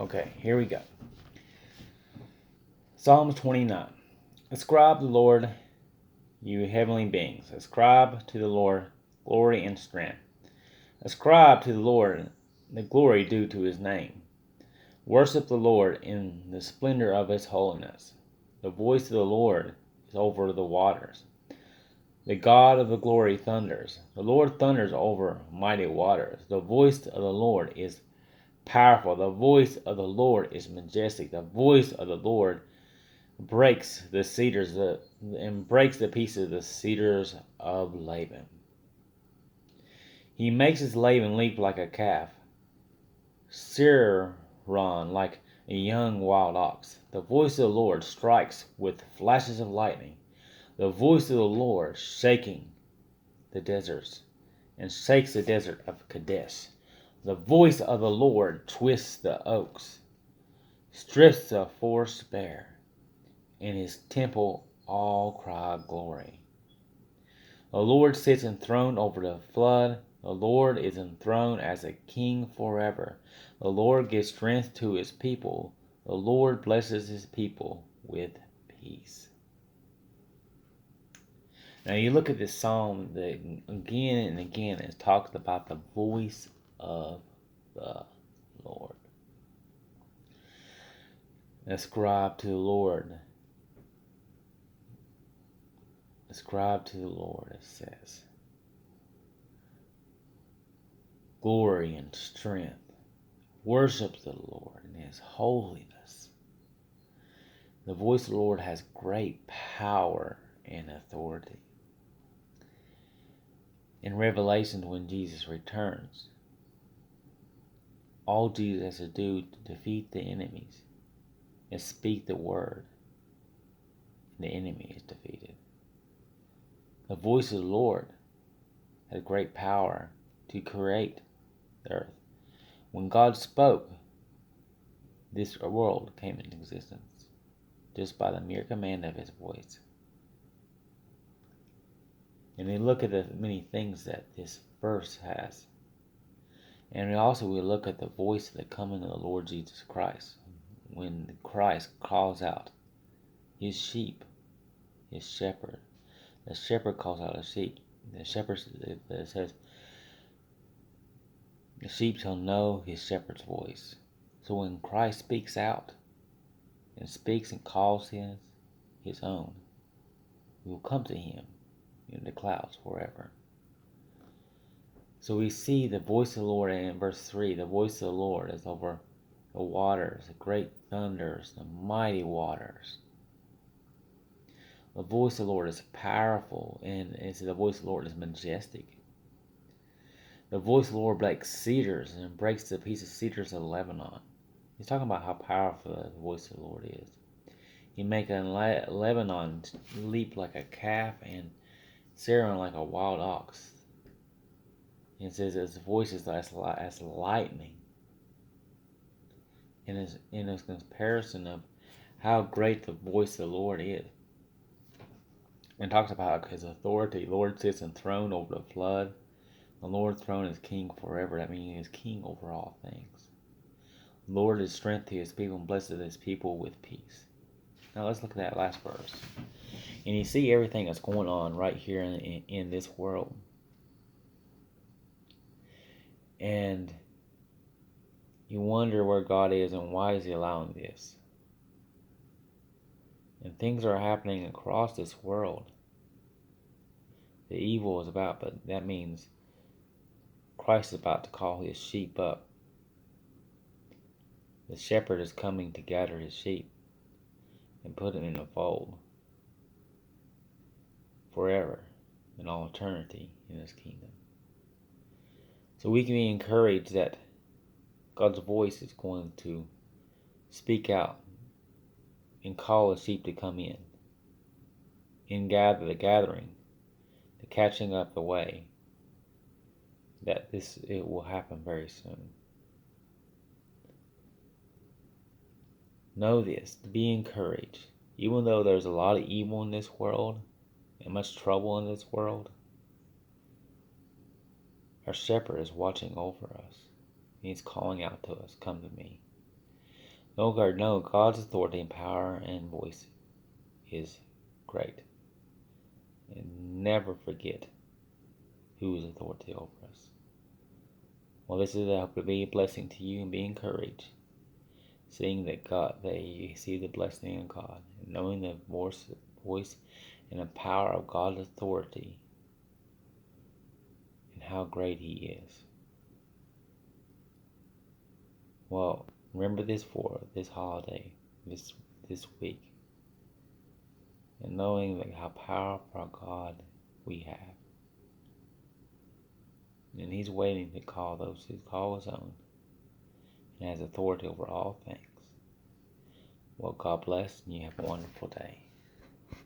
Okay, here we go. Psalms 29. Ascribe to the Lord, you heavenly beings. Ascribe to the Lord glory and strength. Ascribe to the Lord the glory due to his name. Worship the Lord in the splendor of his holiness. The voice of the Lord is over the waters. The God of the glory thunders. The Lord thunders over mighty waters. The voice of the Lord is powerful. The voice of the Lord is majestic. The voice of the Lord breaks the cedars and breaks the pieces of the cedars of Laban. He makes his Laban leap like a calf, Sirion like a young wild ox. The voice of the Lord strikes with flashes of lightning. The voice of the Lord shaking the deserts and shakes the desert of Kadesh. The voice of the Lord twists the oaks, strips the forest bare. In his temple all cry glory. The Lord sits enthroned over the flood. The Lord is enthroned as a king forever. The Lord gives strength to his people. The Lord blesses his people with peace. Now you look at this psalm that again and again it talks about the voice of the Lord. Ascribe to the Lord. Ascribe to the Lord, it says. Glory and strength. Worship the Lord in his holiness. The voice of the Lord has great power and authority. In Revelation, when Jesus returns, all Jesus has to do to defeat the enemies is speak the word, and the enemy is defeated. The voice of the Lord has great power to create the earth. When God spoke, this world came into existence just by the mere command of his voice. And we look at the many things that this verse has. And we look at the voice of the coming of the Lord Jesus Christ. When Christ calls out his sheep, his shepherd. The shepherd calls out his sheep. The shepherd says, the sheep shall know his shepherd's voice. So when Christ speaks out and speaks and calls his own, we will come to him in the clouds forever. So we see the voice of the Lord in verse 3. The voice of the Lord is over the waters, the great thunders, the mighty waters. The voice of the Lord is powerful, and the voice of the Lord is majestic. The voice of the Lord breaks cedars and breaks the piece of cedars of Lebanon. He's talking about how powerful the voice of the Lord is. He makes Lebanon leap like a calf and Sirion like a wild ox. It says his voice is as lightning. In his comparison of how great the voice of the Lord is. And talks about his authority. The Lord sits enthroned over the flood. The Lord's throne is king forever. That means he is king over all things. The Lord is strength to his people and blesses his people with peace. Now let's look at that last verse. And you see everything that's going on right here in this world. And you wonder where God is and why is he allowing this. And things are happening across this world. The evil is about, but that means Christ is about to call his sheep up. The shepherd is coming to gather his sheep and put them in the fold forever in all eternity in his kingdom. So we can be encouraged that God's voice is going to speak out and call his sheep to come in the gathering, the catching up the way, that it will happen very soon. Know this, to be encouraged, even though there's a lot of evil in this world and much trouble in this world, our shepherd is watching over us. He's calling out to us, come to me. No, God's authority and power and voice is great. And never forget who is authority over us. Well, this is I hope to be a blessing to you and be encouraged. Seeing that you see the blessing of God, and knowing the voice and the power of God's authority, and how great He is. Well, remember this for this holiday, this week, and knowing that how powerful a God we have, and He's waiting to call those who call His own, and has authority over all things. Well, God bless, and you have a wonderful day.